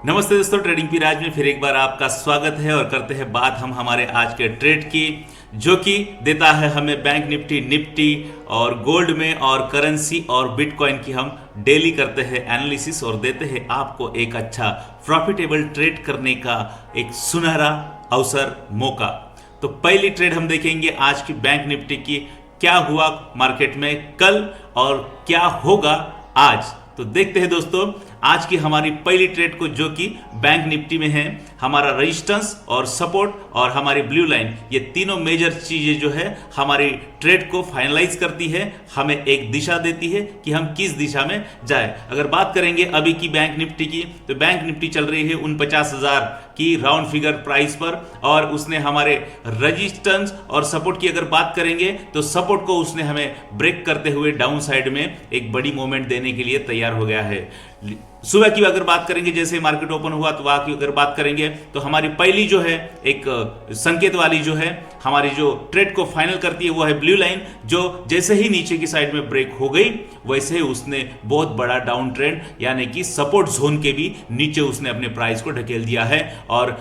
नमस्ते दोस्तों, trading P राज में फिर एक बार आपका स्वागत है और करते हैं बात हम हमारे आज के ट्रेड की, जो कि देता है हमें बैंक निफ्टी और गोल्ड में और करेंसी और बिटकॉइन की हम डेली करते हैं एनालिसिस और देते हैं आपको एक अच्छा प्रॉफिटेबल ट्रेड करने का एक सुनहरा अवसर मौका। तो पहली ट्रेड हम देखेंगे आज की बैंक निफ्टी की, क्या हुआ मार्केट में कल और क्या होगा आज। तो देखते हैं दोस्तों आज की हमारी पहली ट्रेड को, जो कि बैंक निफ्टी में है। हमारा रेजिस्टेंस और सपोर्ट और हमारी ब्लू लाइन, ये तीनों मेजर चीजें जो है हमारी ट्रेड को फाइनलाइज करती है, हमें एक दिशा देती है कि हम किस दिशा में जाए। अगर बात करेंगे अभी की बैंक निफ्टी की, तो बैंक निफ्टी चल रही है 49,000 की राउंड फिगर प्राइस पर, और उसने हमारे रेजिस्टेंस और सपोर्ट की अगर बात करेंगे तो सपोर्ट को उसने हमें ब्रेक करते हुए डाउन साइड में एक बड़ी मूवमेंट देने के लिए तैयार हो गया है। सुबह की अगर बात करेंगे, जैसे मार्केट ओपन हुआ तो वहां की अगर बात करेंगे तो हमारी पहली जो है एक संकेत वाली जो है हमारी जो ट्रेड को फाइनल करती है वो है ब्लू लाइन, जो जैसे ही नीचे की साइड में ब्रेक हो गई वैसे ही उसने बहुत बड़ा डाउन ट्रेंड यानी कि सपोर्ट जोन के भी नीचे उसने अपने प्राइस को ढकेल दिया है। और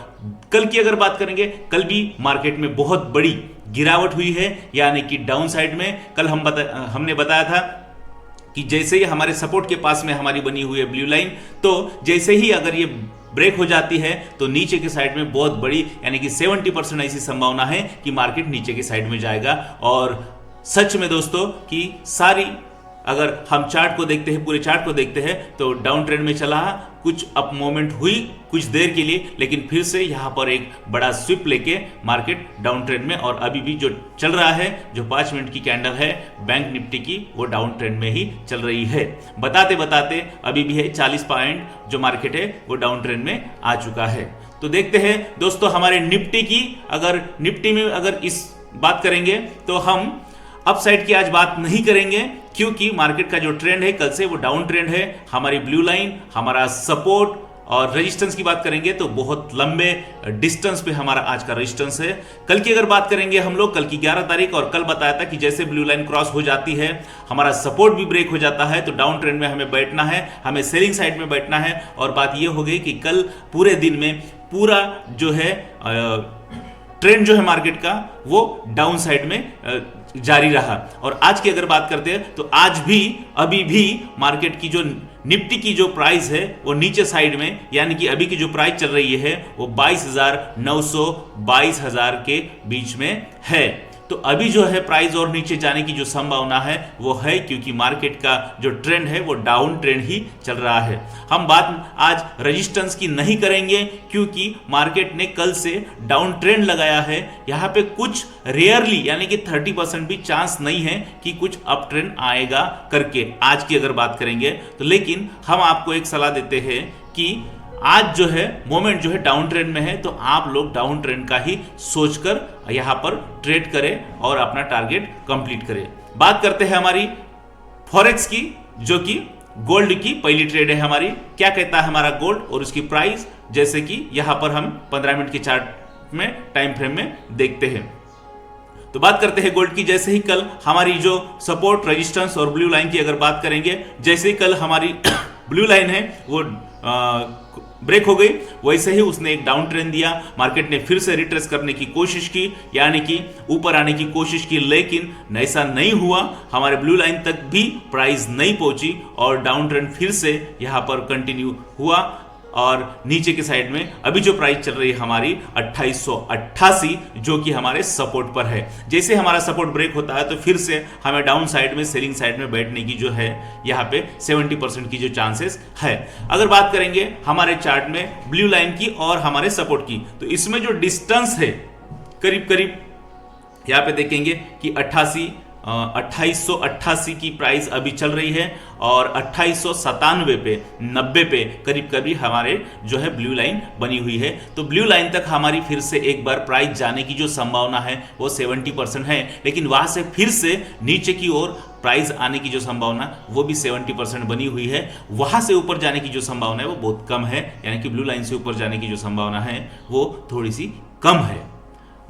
कल की अगर बात करेंगे, कल भी मार्केट में बहुत बड़ी गिरावट हुई है, यानी कि डाउन साइड में। कल हमने बताया था कि जैसे ही हमारे सपोर्ट के पास में हमारी बनी हुई है ब्लू लाइन, तो जैसे ही अगर ये ब्रेक हो जाती है तो नीचे के साइड में बहुत बड़ी यानी कि 70% ऐसी संभावना है कि मार्केट नीचे की साइड में जाएगा। और सच में दोस्तों कि सारी अगर हम चार्ट को देखते हैं, पूरे चार्ट को देखते हैं, तो डाउन ट्रेंड में चला, कुछ अप मोमेंट हुई कुछ देर के लिए, लेकिन फिर से यहां पर एक बड़ा स्विप लेके मार्केट डाउन ट्रेंड में, और अभी भी जो चल रहा है, जो 5 मिनट की कैंडल है बैंक निफ्टी की, वो डाउन ट्रेंड में ही चल रही है। बताते बताते अभी भी है 40 पॉइंट जो मार्केट है वो डाउन ट्रेंड में आ चुका है। तो देखते हैं दोस्तों हमारे निफ्टी की, अगर निफ्टी में अगर इस बात करेंगे तो हम अपसाइड की आज बात नहीं करेंगे, क्योंकि मार्केट का जो ट्रेंड है कल से वो डाउन ट्रेंड है। हमारी ब्लू लाइन, हमारा सपोर्ट और रेजिस्टेंस की बात करेंगे तो बहुत लंबे डिस्टेंस पे हमारा आज का रेजिस्टेंस है। कल की अगर बात करेंगे हम लोग, कल की 11 तारीख, और कल बताया था कि जैसे ब्लू लाइन क्रॉस हो जाती है हमारा सपोर्ट भी ब्रेक हो जाता है, तो डाउन ट्रेंड में हमें बैठना है, हमें सेलिंग साइड में बैठना है। और बात यह हो गई कि कल पूरे दिन में पूरा जो है ट्रेंड जो है मार्केट का वो डाउन साइड में जारी रहा। और आज की अगर बात करते हैं तो आज भी अभी भी मार्केट की जो निफ्टी की जो प्राइस है वो नीचे साइड में, यानी कि अभी की जो प्राइस चल रही है वो 22,900 22,000 के बीच में है। तो अभी जो है प्राइस और नीचे जाने की जो संभावना है वो है, क्योंकि मार्केट का जो ट्रेंड है वो डाउन ट्रेंड ही चल रहा है। हम बात आज रेजिस्टेंस की नहीं करेंगे, क्योंकि मार्केट ने कल से डाउन ट्रेंड लगाया है। यहाँ पे कुछ रेयरली यानी कि 30% भी चांस नहीं है कि कुछ अप ट्रेंड आएगा करके आज की अगर बात करेंगे तो। लेकिन हम आपको एक सलाह देते हैं कि आज जो है मोमेंट जो है डाउन ट्रेंड में है, तो आप लोग डाउन ट्रेंड का ही सोचकर यहां पर ट्रेड करें और अपना टारगेट कंप्लीट करें। बात करते हैं हमारी फॉरेक्स की, जो कि गोल्ड की पहली ट्रेड है हमारी। क्या कहता है हमारा गोल्ड और उसकी प्राइस, जैसे कि यहां पर हम 15 मिनट के चार्ट में टाइम फ्रेम में देखते हैं। तो बात करते हैं गोल्ड की। जैसे ही कल हमारी जो सपोर्ट, रेजिस्टेंस और ब्लू लाइन की अगर बात करेंगे, जैसे ही कल हमारी ब्लू लाइन है वो ब्रेक हो गई, वैसे ही उसने एक डाउन ट्रेंड दिया। मार्केट ने फिर से रिट्रेस करने की कोशिश की, यानी कि ऊपर आने की कोशिश की, लेकिन ऐसा नहीं हुआ। हमारे ब्लू लाइन तक भी प्राइस नहीं पहुंची और डाउन ट्रेंड फिर से यहां पर कंटिन्यू हुआ। और नीचे के साइड में अभी जो प्राइस चल रही है हमारी 2888, जो कि हमारे सपोर्ट पर है। जैसे हमारा सपोर्ट ब्रेक होता है तो फिर से हमें डाउन साइड में, सेलिंग साइड में बैठने की जो है यहाँ पे 70% की जो चांसेस है। अगर बात करेंगे हमारे चार्ट में ब्लू लाइन की और हमारे सपोर्ट की, तो इसमें जो डिस्टेंस है करीब करीब यहाँ पे देखेंगे कि 2888 की प्राइस अभी चल रही है, और 2897 पे 90 पे करीब करीब हमारे जो है ब्लू लाइन बनी हुई है। तो ब्लू लाइन तक हमारी फिर से एक बार प्राइस जाने की जो संभावना है वो 70% है, लेकिन वहां से फिर से नीचे की ओर प्राइस आने की जो संभावना वो भी 70% बनी हुई है। वहां से ऊपर जाने की जो संभावना है वो बहुत कम है, यानी कि ब्लू लाइन से ऊपर जाने की जो संभावना है वो थोड़ी सी कम है।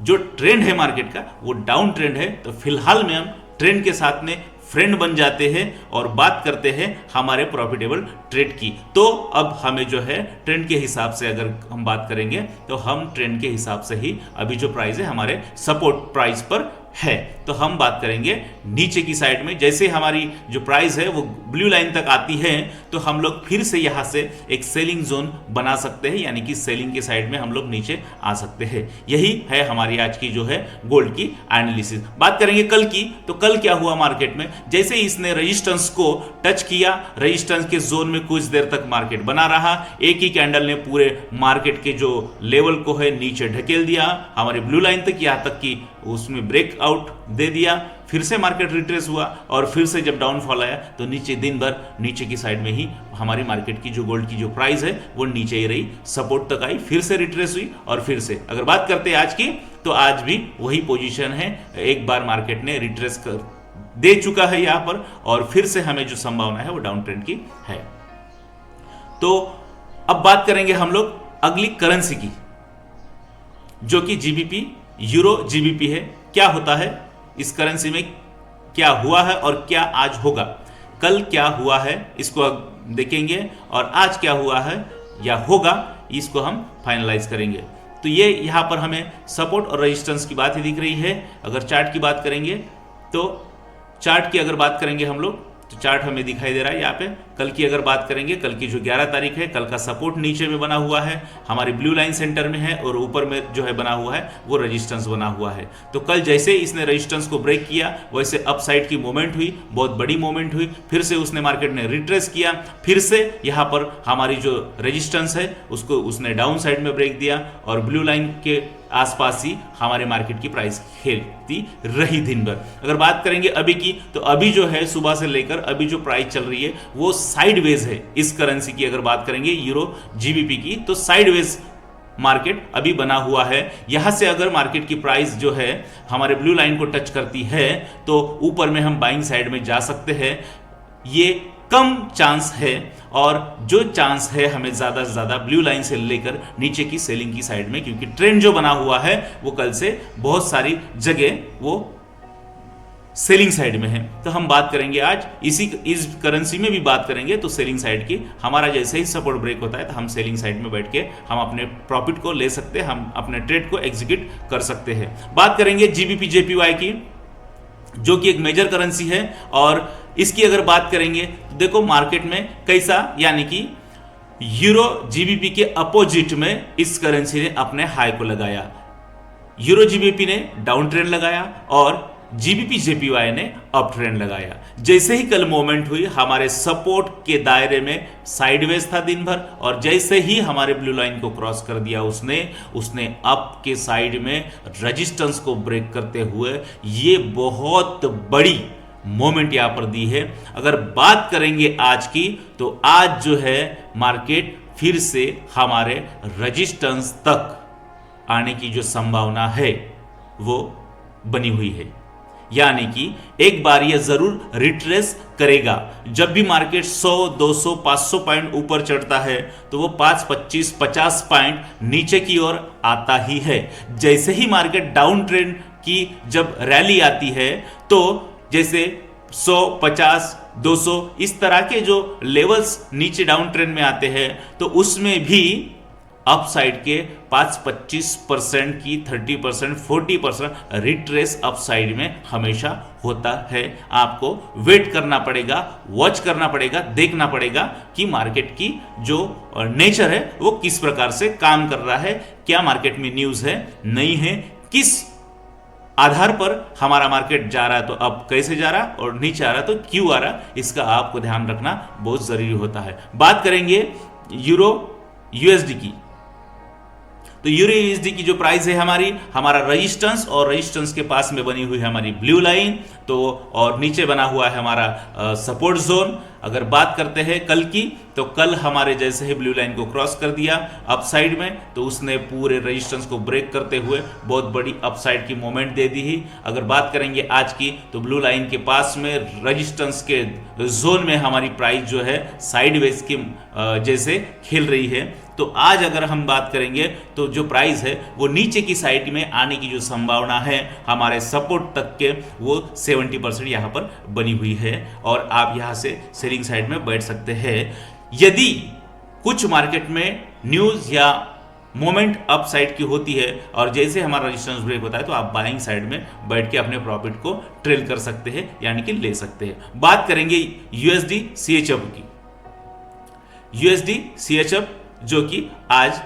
जो ट्रेंड है मार्केट का वो डाउन ट्रेंड है, तो फिलहाल में हम ट्रेंड के साथ में फ्रेंड बन जाते हैं और बात करते हैं हमारे प्रॉफिटेबल ट्रेड की। तो अब हमें जो है ट्रेंड के हिसाब से अगर हम बात करेंगे तो हम ट्रेंड के हिसाब से ही अभी जो प्राइस है हमारे सपोर्ट प्राइस पर है। तो हम बात करेंगे नीचे की साइड में, जैसे हमारी जो प्राइस है वो ब्लू लाइन तक आती है तो हम लोग फिर से यहां से एक सेलिंग जोन बना सकते हैं, यानी कि सेलिंग के साइड में हम लोग नीचे आ सकते हैं। यही है हमारी आज की जो है गोल्ड की एनालिसिस। बात करेंगे कल की, तो कल क्या हुआ मार्केट में, जैसे ही इसने रेजिस्टेंस को टच किया, रेजिस्टेंस के जोन में कुछ देर तक मार्केट बना रहा, एक ही कैंडल ने पूरे मार्केट के जो लेवल को है नीचे ढकेल दिया हमारे ब्लू लाइन तक, यहां तक कि उसमें ब्रेक आउट दे दिया। फिर से मार्केट रिट्रेस हुआ और फिर से जब डाउनफॉल आया तो नीचे दिन भर नीचे की साइड में ही हमारी मार्केट की जो गोल्ड की जो प्राइस है वो नीचे ही रही, सपोर्ट तक आई, फिर से रिट्रेस हुई और फिर से अगर बात करते हैं आज की, तो आज भी वही पोजीशन है। एक बार मार्केट ने रिट्रेस कर दे चुका है यहां पर और फिर से हमें जो संभावना है वो डाउन ट्रेंड की है। तो अब बात करेंगे हम लोग अगली करेंसी की, जो कि जीबीपी, यूरो जीबीपी है। क्या होता है इस करेंसी में, क्या हुआ है और क्या आज होगा, कल क्या हुआ है इसको देखेंगे और आज क्या हुआ है या होगा इसको हम फाइनलाइज करेंगे। तो ये यहां पर हमें सपोर्ट और रेजिस्टेंस की बात ही दिख रही है। अगर चार्ट की बात करेंगे तो चार्ट की अगर बात करेंगे हम लोग तो चार्ट हमें दिखाई दे रहा है यहाँ पे। कल की अगर बात करेंगे, कल की जो 11 तारीख है, कल का सपोर्ट नीचे में बना हुआ है, हमारी ब्लू लाइन सेंटर में है और ऊपर में जो है बना हुआ है वो रेजिस्टेंस बना हुआ है। तो कल जैसे इसने रेजिस्टेंस को ब्रेक किया वैसे अपसाइड की मूवमेंट हुई, बहुत बड़ी मूवमेंट हुई, फिर से उसने मार्केट ने रिट्रेस किया, फिर से यहाँ पर हमारी जो रेजिस्टेंस है उसको उसने डाउन साइड में ब्रेक दिया और ब्लू लाइन के आसपास ही हमारे मार्केट की प्राइस खेलती रही दिन भर। अगर बात करेंगे अभी की, तो अभी जो है सुबह से लेकर अभी जो प्राइस चल रही है वो साइडवेज है। इस करेंसी की अगर बात करेंगे यूरो जीबीपी की, तो साइडवेज मार्केट अभी बना हुआ है। यहां से अगर मार्केट की प्राइस जो है हमारे ब्लू लाइन को टच करती है तो ऊपर में हम बाइंग साइड में जा सकते हैं। ये कम चांस है और जो चांस है हमें ज्यादा से ज्यादा ब्लू लाइन से लेकर नीचे की सेलिंग की साइड में, क्योंकि ट्रेंड जो बना हुआ है वो कल से बहुत सारी जगह वो सेलिंग साइड में है। तो हम बात करेंगे आज इस करेंसी में भी बात करेंगे तो सेलिंग साइड की। हमारा जैसे ही सपोर्ट ब्रेक होता है तो हम सेलिंग साइड में बैठ के हम अपने प्रॉफिट को ले सकते हैं, हम अपने ट्रेड को एग्जीक्यूट कर सकते हैं। बात करेंगे जीबीपी जेपीवाई की, जो कि एक मेजर करेंसी है और इसकी अगर बात करेंगे तो देखो मार्केट में कैसा, यानी कि यूरो जीबीपी के अपोजिट में इस करेंसी ने अपने हाई को लगाया। यूरो जीबीपी ने डाउन ट्रेंड लगाया और जीबीपी जेपीवाई ने अप ट्रेंड लगाया। जैसे ही कल मूवमेंट हुई हमारे सपोर्ट के दायरे में साइडवेज था दिन भर और जैसे ही हमारे ब्लू लाइन को क्रॉस कर दिया उसने अप के साइड में रेजिस्टेंस को ब्रेक करते हुए ये बहुत बड़ी मोमेंट यहां पर दी है। अगर बात करेंगे आज की, तो आज जो है मार्केट फिर से हमारे रेजिस्टेंस तक आने की जो संभावना है वो बनी हुई है, यानी कि एक बार यह जरूर रिट्रेस करेगा। जब भी मार्केट 100, 200, 500 पॉइंट ऊपर चढ़ता है तो वो 5, 25, 50 पॉइंट नीचे की ओर आता ही है। जैसे ही मार्केट डाउन ट्रेंड की जब रैली आती है तो जैसे 100, 50, 200 इस तरह के जो लेवल्स नीचे डाउन ट्रेंड में आते हैं तो उसमें भी अपसाइड के 5-25% की 30%, 40% रिट्रेस अपसाइड में हमेशा होता है। आपको वेट करना पड़ेगा, वॉच करना पड़ेगा, देखना पड़ेगा कि मार्केट की जो नेचर है वो किस प्रकार से काम कर रहा है, क्या मार्केट में न्यूज़ है, नहीं है, किस आधार पर हमारा मार्केट जा रहा है तो अब कैसे जा रहा है और नीचे आ रहा है तो क्यों आ रहा है, इसका आपको ध्यान रखना बहुत जरूरी होता है। बात करेंगे यूरो यूएसडी की, तो यूरो यूएसडी की जो प्राइस है हमारा रेजिस्टेंस और रेजिस्टेंस के पास में बनी हुई है हमारी ब्लू लाइन, तो और नीचे बना हुआ है हमारा सपोर्ट जोन। अगर बात करते हैं कल की, तो कल हमारे जैसे ही ब्लू लाइन को क्रॉस कर दिया अपसाइड में, तो उसने पूरे रेजिस्टेंस को ब्रेक करते हुए बहुत बड़ी अपसाइड की मोमेंट दे दी ही। अगर बात करेंगे आज की, तो ब्लू लाइन के पास में रेजिस्टेंस के जोन में हमारी प्राइस जो है साइडवेज की जैसे खेल रही है। तो आज अगर हम बात करेंगे तो जो प्राइस है वो नीचे की साइड में आने की जो संभावना है हमारे सपोर्ट तक के, वो 70% यहाँ पर बनी हुई है और आप यहाँ से सेलिंग साइड में बैठ सकते हैं। यदि कुछ मार्केट में न्यूज़ या मोमेंट अप साइड की होती है और जैसे हमारा रेजिस्टेंस ब्रेक होता है, तो आप बाइंग साइड में बैठ के अपने प्रॉफिट को ट्रेल कर सकते हैं, यानी कि ले सकते हैं। बात करेंगे यूएसडी सीएचएफ की। यूएसडी सीएचएफ जो कि आज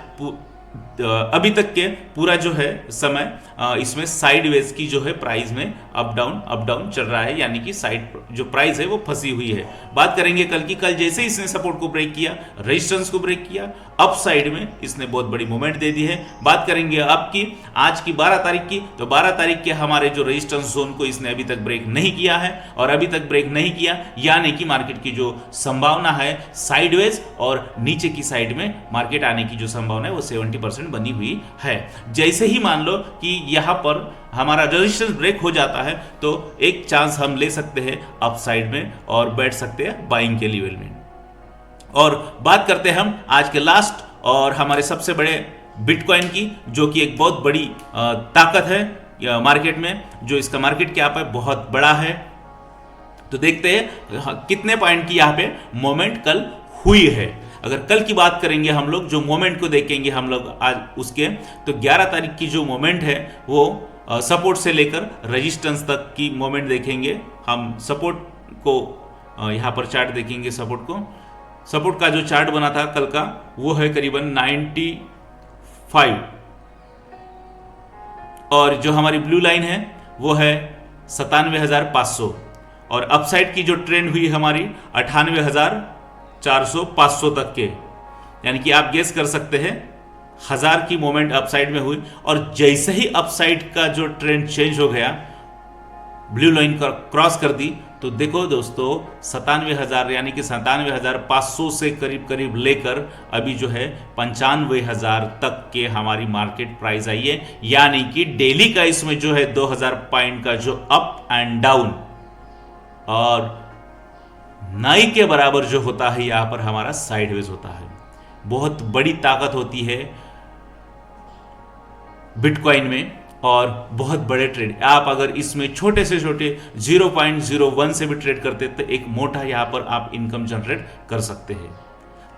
अभी तक के पूरा जो है समय इसमें साइडवेज की जो है प्राइस में अप डाउन चल रहा है, यानी कि साइड जो प्राइस है वो फंसी हुई है। बात करेंगे कल की, कल जैसे इसने सपोर्ट को ब्रेक किया, रेजिस्टेंस को ब्रेक किया, अप साइड में इसने बहुत बड़ी मूवमेंट दे दी है। बात करेंगे अब की, आज की 12 तारीख की, तो 12 तारीख के हमारे जो रेजिस्टेंस जोन को इसने अभी तक ब्रेक नहीं किया है और अभी तक ब्रेक नहीं किया, यानी कि मार्केट की जो संभावना है साइडवेज और नीचे की साइड में मार्केट आने की जो संभावना है वो 70% बनी हुई है। जैसे ही मान लो कि यहां पर हमारा रेजिस्टेंस ब्रेक हो जाता है, तो एक चांस हम ले सकते हैं अप साइड में और बैठ सकते हैं बाइंग के लेवल में। और बात करते हैं हम आज के लास्ट और हमारे सबसे बड़े बिटकॉइन की, जो कि एक बहुत बड़ी ताकत है मार्केट में, जो इसका मार्केट कैप है बहुत बड़ा है। तो देखते हैं कितने पॉइंट की यहाँ पे मोमेंट कल हुई है। अगर कल की बात करेंगे हम लोग, जो मोमेंट को देखेंगे हम लोग आज उसके, तो 11 तारीख की जो मोमेंट है वो सपोर्ट से लेकर रेजिस्टेंस तक की मोमेंट देखेंगे हम। सपोर्ट को यहाँ पर चार्ट देखेंगे, सपोर्ट का जो चार्ट बना था कल का वो है करीबन 95 और जो हमारी ब्लू लाइन है वो है 97,500 और अपसाइड की जो ट्रेंड हुई हमारी 98,400 500 तक के, यानी कि आप गेस कर सकते हैं 1000 की मोमेंट अपसाइड में हुई। और जैसे ही अपसाइड का जो ट्रेंड चेंज हो गया, ब्लू लाइन क्रॉस कर दी, तो देखो दोस्तों 97,000 यानी कि 97,500 से करीब करीब लेकर अभी जो है 95,000 तक के हमारी मार्केट प्राइस आई है, यानी कि डेली का इसमें जो है 2000 पॉइंट का जो अप एंड डाउन और नाई के बराबर जो होता है यहां पर हमारा साइडवेज होता है। बहुत बड़ी ताकत होती है बिटकॉइन में और बहुत बड़े ट्रेड। आप अगर इसमें छोटे से छोटे 0.01 से भी ट्रेड करते तो एक मोटा यहां पर आप इनकम जनरेट कर सकते हैं।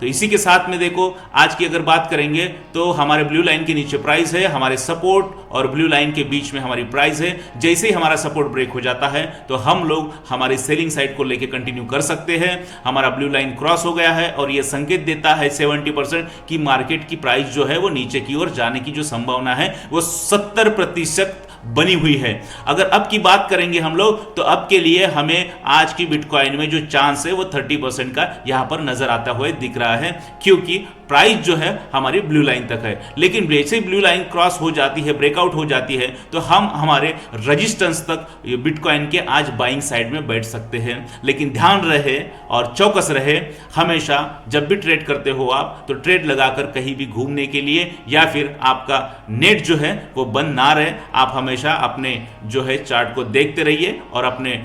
तो इसी के साथ में देखो आज की अगर बात करेंगे तो हमारे ब्लू लाइन के नीचे प्राइस है, हमारे सपोर्ट और ब्लू लाइन के बीच में हमारी प्राइस है। जैसे ही हमारा सपोर्ट ब्रेक हो जाता है तो हम लोग हमारी सेलिंग साइड को लेके कंटिन्यू कर सकते हैं। हमारा ब्लू लाइन क्रॉस हो गया है और यह संकेत देता है 70% की मार्केट की प्राइस जो है वो नीचे की ओर जाने की जो संभावना है वो 70% बनी हुई है। अगर अब की बात करेंगे हम लोग, तो अब के लिए हमें आज की बिटकॉइन में जो चांस है वो 30% का यहां पर नजर आता हुआ दिख रहा है, क्योंकि प्राइस जो है हमारी ब्लू लाइन तक है। लेकिन जैसे ब्लू लाइन क्रॉस हो जाती है, ब्रेकआउट हो जाती है, तो हम हमारे रेजिस्टेंस तक बिटकॉइन के आज बाइंग साइड में बैठ सकते हैं। लेकिन ध्यान रहे और चौकस रहे, हमेशा जब भी ट्रेड करते हो आप, तो ट्रेड लगाकर कहीं भी घूमने के लिए या फिर आपका नेट जो है वो बंद ना रहे। आप हमेशा अपने जो है चार्ट को देखते रहिए और अपने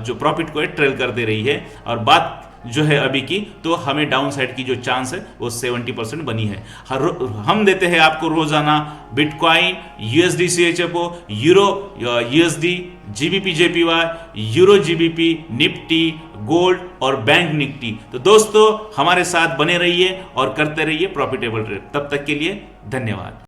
जो प्रॉफिट को ट्रेल करते रहिए। और बात जो है अभी की, तो हमें डाउन साइड की जो चांस है वो 70% बनी है। हम देते हैं आपको रोजाना bitcoin, USD CHF, euro USD, GBP JPY, euro GBP, Nifty, gold और बैंक निफ्टी। तो दोस्तों हमारे साथ बने रहिए और करते रहिए प्रॉफिटेबल ट्रेड। तब तक के लिए धन्यवाद।